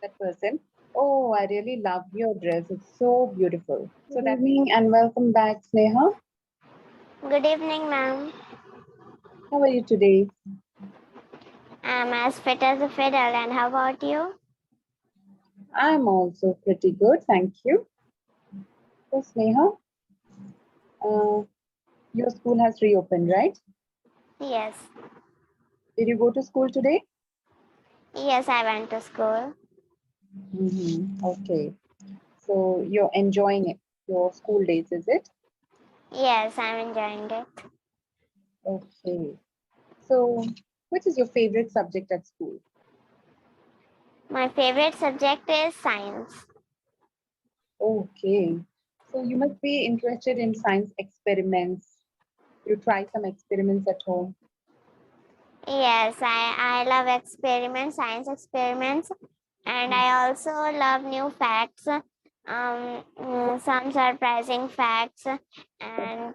that person, oh, I really love your dress. It's so beautiful. So good evening and welcome back, Sneha. Good evening, ma'am. How are you today? I'm as fit as a fiddle, and how about you? I'm also pretty good, thank you. So, Sneha, uh, your school has reopened, right? Yes. Did you go to school today? Yes, I went to school. Okay. So you're enjoying it, your school days, is it? Yes, I'm enjoying it. Okay. So, which is your favorite subject at school? My favorite subject is science. Okay. So you must be interested in science experiments. You try some experiments at home. Yes, I love experiments, science experiments, and I also love new facts, some surprising facts, and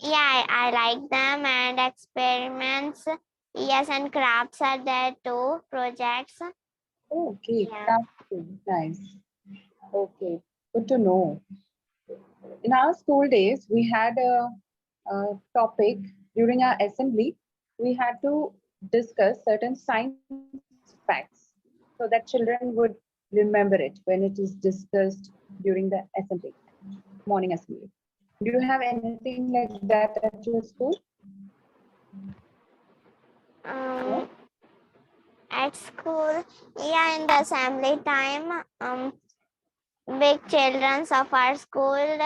yeah, I like them and experiments. Yes, and crafts are there too, projects. Okay, Yeah. that's good. Nice. Okay, good to know. In our school days, we had a topic during our assembly. We had to discuss certain science facts so that children would remember it when it is discussed during the assembly, morning assembly. Do you have anything like that at your school? No? Um, at school, yeah, in the assembly time, big children of our school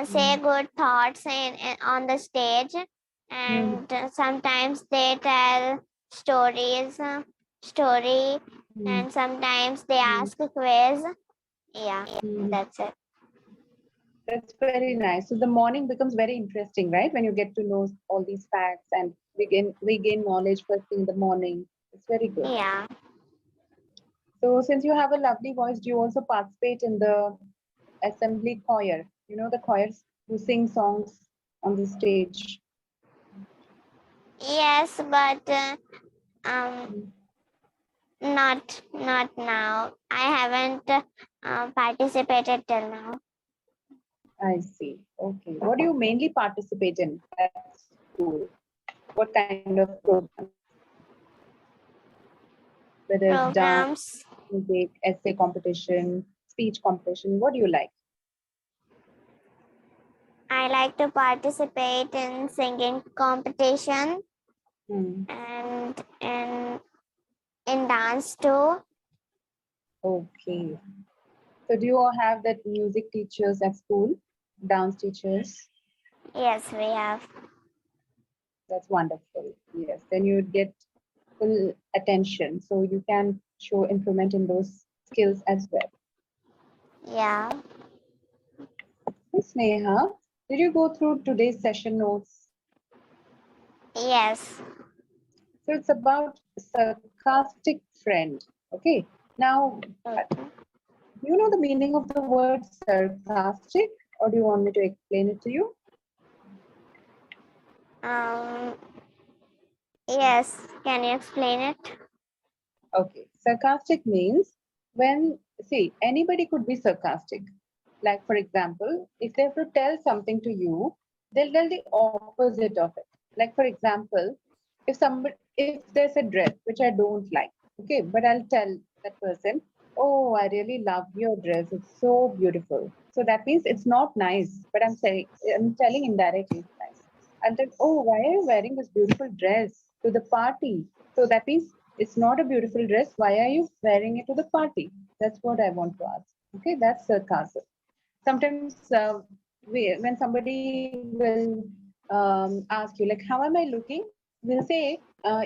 say good thoughts on the stage, Hmm. and sometimes they tell stories, story, Hmm. and sometimes they Hmm. ask a quiz. Yeah, Hmm. that's it. That's very nice. So the morning becomes very interesting, right? When you get to know all these facts and we gain knowledge first thing in the morning. It's very good. Yeah. So since you have a lovely voice, do you also participate in the assembly choir? You know the choirs who sing songs on the stage. Yes, but um, Mm. not now. I haven't participated till now. I see. Okay. What do you mainly participate in at school? What kind of programs? Whether it's dance, Programs. music, essay competition, speech competition. What do you like? I like to participate in singing competition Hmm. and in dance too. Okay. So do you all have that music teachers at school, dance teachers? Yes, we have. That's wonderful. Yes, then you'd get full attention, so you can show improvement in those skills as well. Yeah. So Sneha, did you go through today's session notes? Yes. So it's about sarcastic friend. Okay. Now, Okay. do you know the meaning of the word sarcastic, or do you want me to explain it to you? Um. Yes. Can you explain it? Okay, sarcastic means when, see, anybody could be sarcastic. Like, for example, if they have to tell something to you, they'll tell the opposite of it. Like, for example, if there's a dress which I don't like, okay, but I'll tell that person, oh, I really love your dress. It's so beautiful. So that means it's not nice, but I'm telling indirectly it's nice. And then, oh, why are you wearing this beautiful dress to the party? So that means it's not a beautiful dress. Why are you wearing it to the party? That's what I want to ask. Okay, that's sarcasm. Sometimes when somebody will ask you, like, how am I looking? We'll say,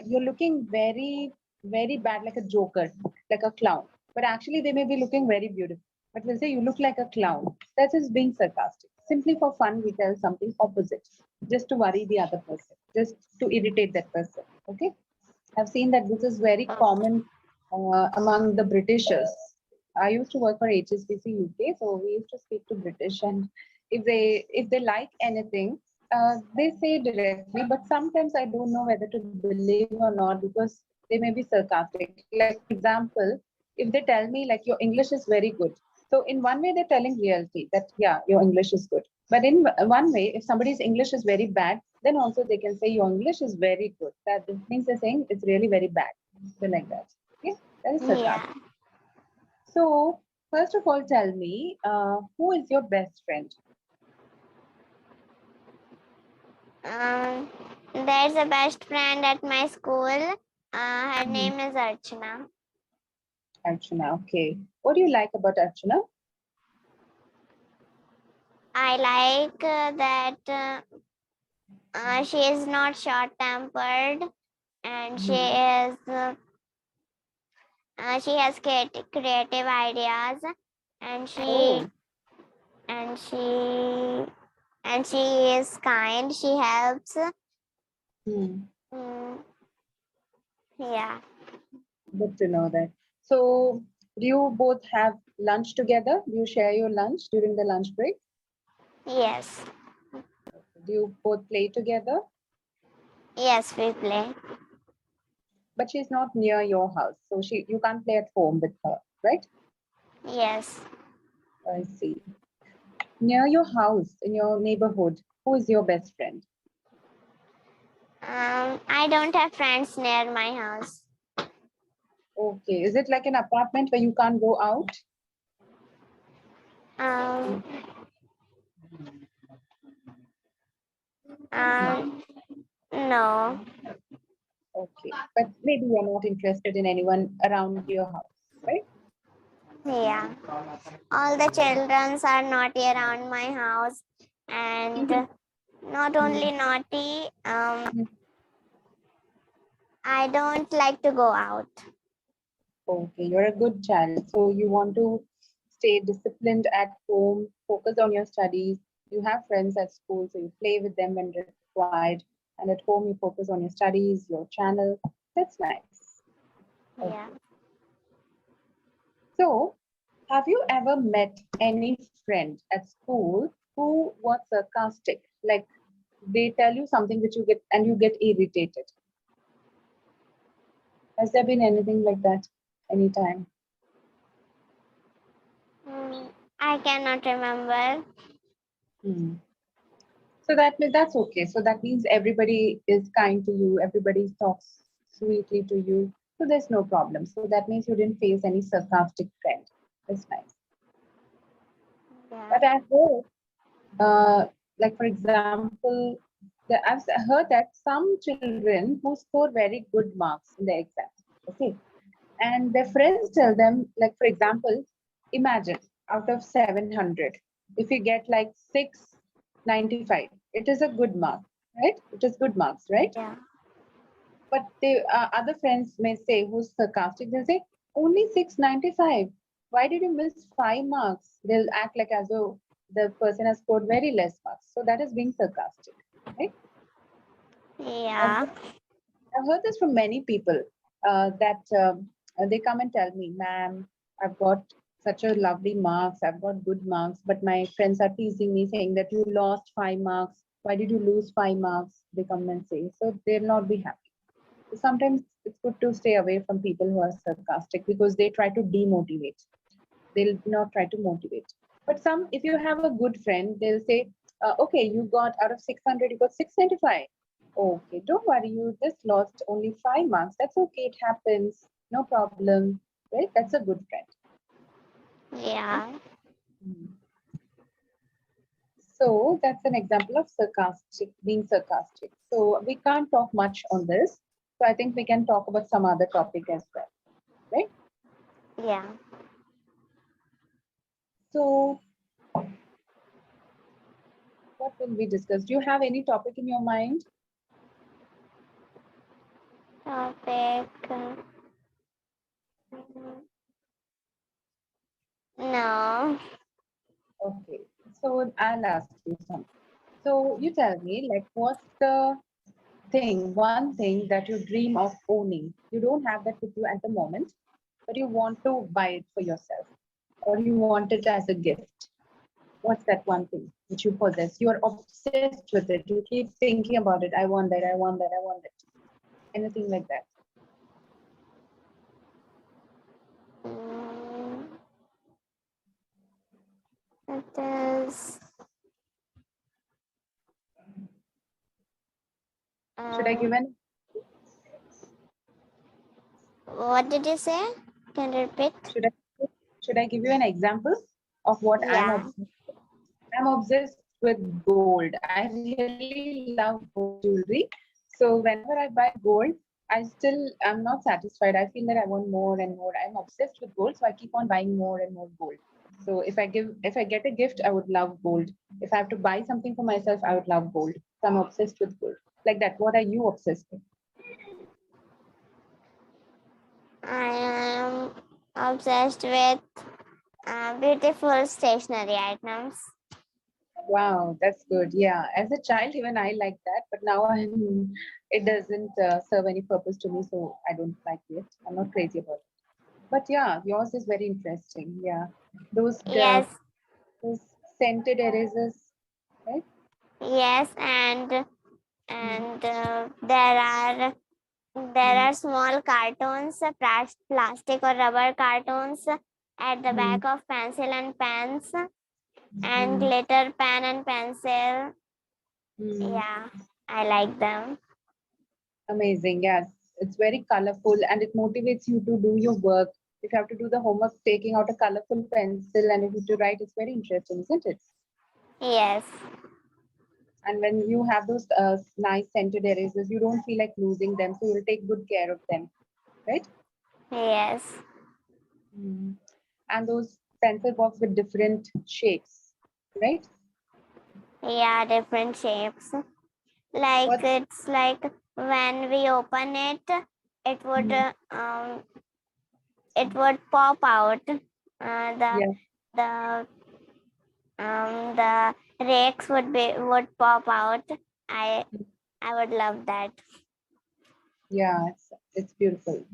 you're looking very, very bad, like a joker, like a clown. But actually, they may be looking very beautiful. But we'll say, you look like a clown. That is being sarcastic. Simply for fun, we tell something opposite, just to worry the other person, just to irritate that person. Okay. I've seen that this is very common among the Britishers. I used to work for HSBC UK, so we used to speak to British, and if they like anything, they say directly. But sometimes I don't know whether to believe or not because they they may be sarcastic. Like, for example, if they tell me like your English is very good. So in one way, they're telling reality that, yeah, your English is good. But in one way, if somebody's English is very bad, then also they can say your English is very good. That means they're saying it's really very bad. So like that. Okay, that is sarcasm. Yeah. So first of all, tell me, who is your best friend? There's a best friend at my school. Her Mhm. name is Archana. Archana. Okay. What do you like about Archana? I like that she is not short-tempered, and she has creative ideas, and Oh. she and she is kind. She helps. Hmm. Mm, yeah. Good to know that. So, do you both have lunch together? Do you share your lunch during the lunch break? Yes. Do you both play together? Yes, we play. But she's not near your house, so you can't play at home with her, right? Yes. I see. Near your house, in your neighborhood, who is your best friend? I don't have friends near my house. Okay. Is it like an apartment where you can't go out? Um, um, no. Okay. But maybe you're not interested in anyone around your house, right? Yeah. All the childrens are naughty around my house, and not only naughty, I don't like to go out. Okay, you're a good child. So you want to stay disciplined at home, focus on your studies. You have friends at school, so you play with them when required. And at home, you focus on your studies, your channel. That's nice. Okay. Yeah. So, have you ever met any friend at school who was sarcastic? Like they tell you something which you get and you get irritated. Has there been anything like that anytime? I cannot remember. Hmm. So that's okay. So that means everybody is kind to you, everybody talks sweetly to you. So there's no problem. So that means you didn't face any sarcastic friend. That's nice. But Yeah. I heard, like for example, I've heard that some children who score very good marks in the exam, okay, and their friends tell them, like for example, imagine out of 700, if you get like 695, it is a good mark, right? It is good marks, right? Yeah. But the other friends may say, who's sarcastic, they'll say, only 695. Why did you miss 5 marks? They'll act like as though the person has scored very less marks. So that is being sarcastic, right? I've Yeah. I've heard this from many people that they come and tell me, ma'am, I've got such a lovely marks, I've got good marks, but my friends are teasing me saying that you lost 5 marks. Why did you lose 5 marks? They come and say, so they'll not be happy. So sometimes it's good to stay away from people who are sarcastic because they try to demotivate. They'll not try to motivate. But some, if you have a good friend, they'll say, okay, you got out of 600, you got 695. Okay, don't worry, you just lost only 5 marks. That's okay, it happens, no problem, right? That's a good friend. Right? Yeah. Mhm. So that's an example of sarcastic, being sarcastic. So we can't talk much on this. So I think we can talk about some other topic as well, right? Yeah. So what will we discuss? Do you have any topic in your mind? Topic. No. Okay, so I'll ask you something. So you tell me, like, what's the one thing that you dream of owning? You don't have that with you at the moment, but you want to buy it for yourself, or you want it as a gift. What's that one thing which you possess? You are obsessed with it. You keep thinking about it. I want that. I want that. I want it. Anything like that. I give an What did you say? Can you repeat? should I give you an example of what I'm Yeah. obsessed with? I'm obsessed with gold. I really love gold jewelry. So whenever I buy gold, I'm not satisfied. I feel that I want more and more. I'm obsessed with gold, so I keep on buying more and more gold. So if I get a gift, I would love gold. If I have to buy something for myself, I would love gold. So I'm obsessed with gold. Like that. What are you obsessed with? I am obsessed with beautiful stationery items. Wow, that's good. Yeah, as a child, even I like that, but now it doesn't serve any purpose to me, so I don't like it. I'm not crazy about it. But yeah, yours is very interesting. Yeah, those uh, Yes, those scented erasers, right? yes, and there are small cartoons, plastic or rubber cartoons at the Mm-hmm. back of pencil and pens, and Mm-hmm. glitter pen and pencil. Mm-hmm. Yeah, I like them. Amazing. Yes, it's very colorful and it motivates you to do your work. If you have to do the homework, taking out a colorful pencil and if you have to write, it's very interesting, isn't it? Yes, And when you have those nice scented erasers, you don't feel like losing them, so you'll take good care of them, right? yes, Mm. And those pencil box with different shapes, right? yeah, different shapes. Like What? it's like when we open it, it would Mm. it would pop out. The Yeah, the the rakes would pop out. I I would love that. yeah, it's beautiful.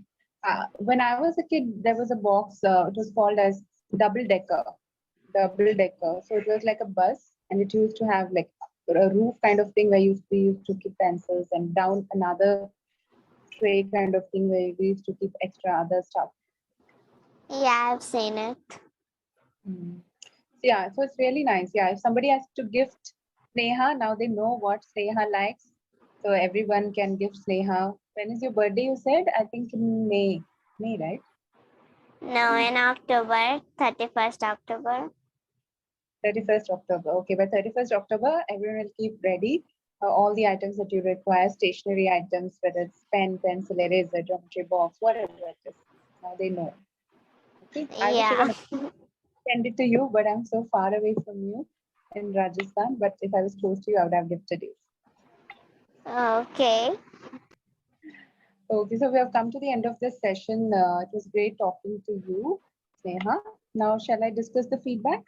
When I was a kid, there was a box. It was called as double decker, double decker. So it was like a bus, and it used to have like a roof kind of thing where we used to keep pencils, and down another tray kind of thing where we used to keep extra other stuff. Yeah, I've seen it. Mm. Yeah, so it's really nice. Yeah, if somebody has to gift Sneha, now they know what Sneha likes. So everyone can gift Sneha. When is your birthday? You said I think in May. May, right? No, in October, 31st October. 31st October. Okay, by 31st October, everyone will keep ready all the items that you require, stationery items, whether it's pen, pencil, eraser, geometry box, whatever it is. Now they know. Okay, I wish Yeah. even send it to you, but I'm so far away from you in Rajasthan. But if I was close to you, I would have gifted you. Okay. Okay, so we have come to the end of this session. It was great talking to you, Sneha. Now, shall I discuss the feedback?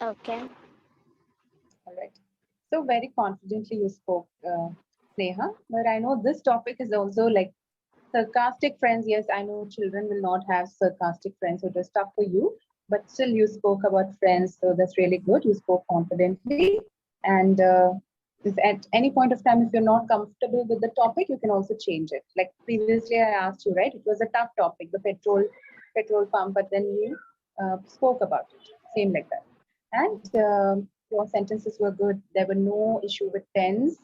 Okay. All right. So very confidently you spoke, Sneha. But I know this topic is also like sarcastic friends. Yes, I know children will not have sarcastic friends, so it was tough for you. But still, you spoke about friends, so that's really good. You spoke confidently, and if at any point of time, if you're not comfortable with the topic, you can also change it. Like previously, I asked you, right? It was a tough topic, the petrol pump, but then you spoke about it. Same like that. And your sentences were good. There were no issue with tense.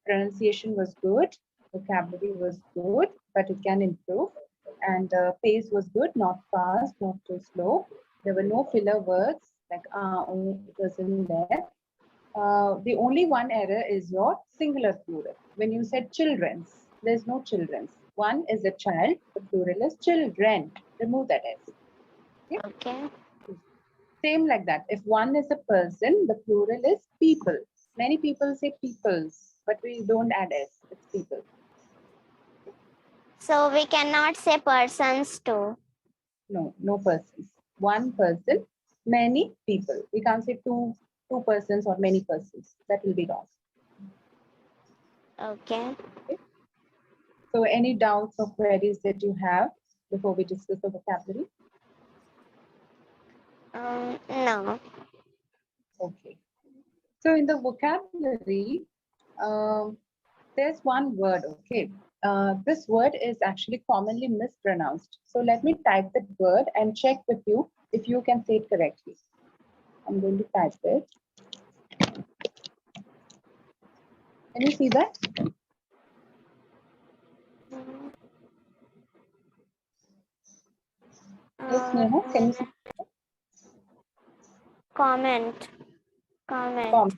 Pronunciation was good. Vocabulary was good, but it can improve. And pace was good, not fast, not too slow. There were no filler words like it wasn't there. The only one error is your singular plural. When you said children's, there's no children's. One is a child, the plural is children. Remove that S. Okay? Okay. Same like that. If one is a person, the plural is people. Many people say peoples, but we don't add S. It's people. So we cannot say persons too. No, no persons. One person, many people. We can't say two persons or many persons. That will be wrong. Okay. Okay? So any doubts or queries that you have before we discuss the vocabulary? No. Okay. So in the vocabulary, um, there's one word, okay? This word is actually commonly mispronounced. So let me type that word and check with you if you can say it correctly. I'm going to type it. Can you see that? Yes, Sneha, can you say Comment. comment?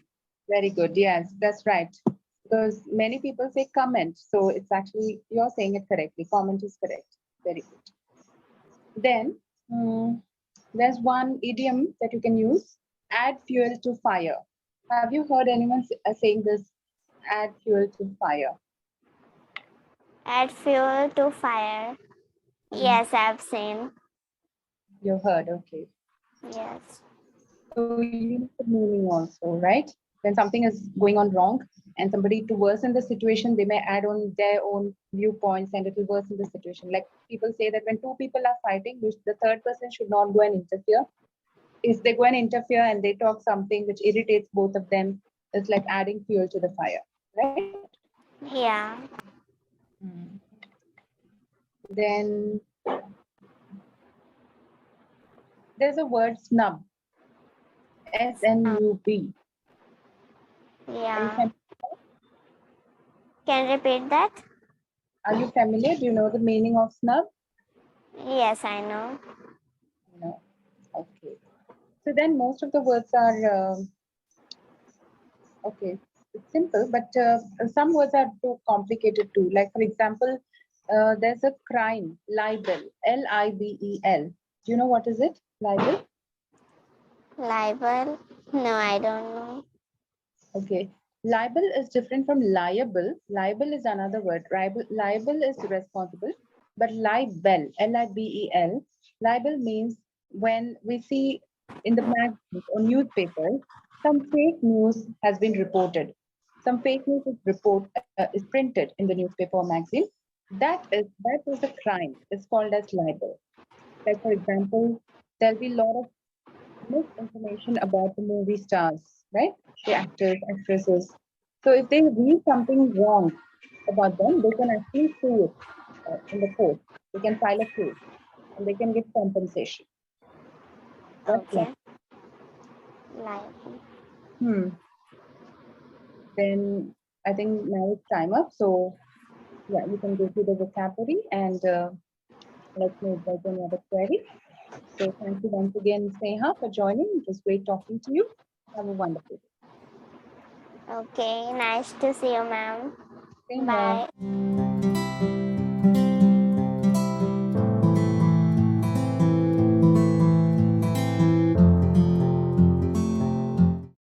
Very good. Yes, that's right. Because many people say comment, so it's actually you're saying it correctly. Comment is correct. Very good. Then there's one idiom that you can use: add fuel to fire. Have you heard anyone saying this? Add fuel to fire. Add fuel to fire. Yes, I've seen. You heard, okay. Yes. So you know the meaning also, right? When something is going on wrong and somebody to worsen the situation, they may add on their own viewpoints and it will worsen the situation. Like people say that when two people are fighting, the third person should not go and interfere. If they go and interfere and they talk something which irritates both of them, it's like adding fuel to the fire, right? Yeah. Then there's a word snub, SNUB. Are you Yeah. familiar? Can you repeat that? Are you familiar? Do you know the meaning of snub? Yes, I know. No. Okay. So then most of the words are okay. It's simple, but some words are too complicated too. Like for example, there's a crime, libel, Libel. Do you know what is it? Libel. Libel? No, I don't know. Okay. Libel is different from liable. Libel is another word. Liable is responsible, but libel, Libel, libel means when we see in the magazines or newspapers, some fake news has been reported. Some fake news is printed in the newspaper or magazine. That is a crime. It's called as libel. Like for example, there'll be a lot of misinformation about the movie stars, right? The actors, actresses. So if they read something wrong about them, they can actually sue it in the court. They can file a case and they can get compensation. That's like, Okay. Libel. then I think now it's time up. So yeah, you can go through the vocabulary and let me know if there's any other query. So thank you once again, Sneha, for joining. It was great talking to you. Have a wonderful day. Okay, nice to see you, ma'am. Same here. Bye.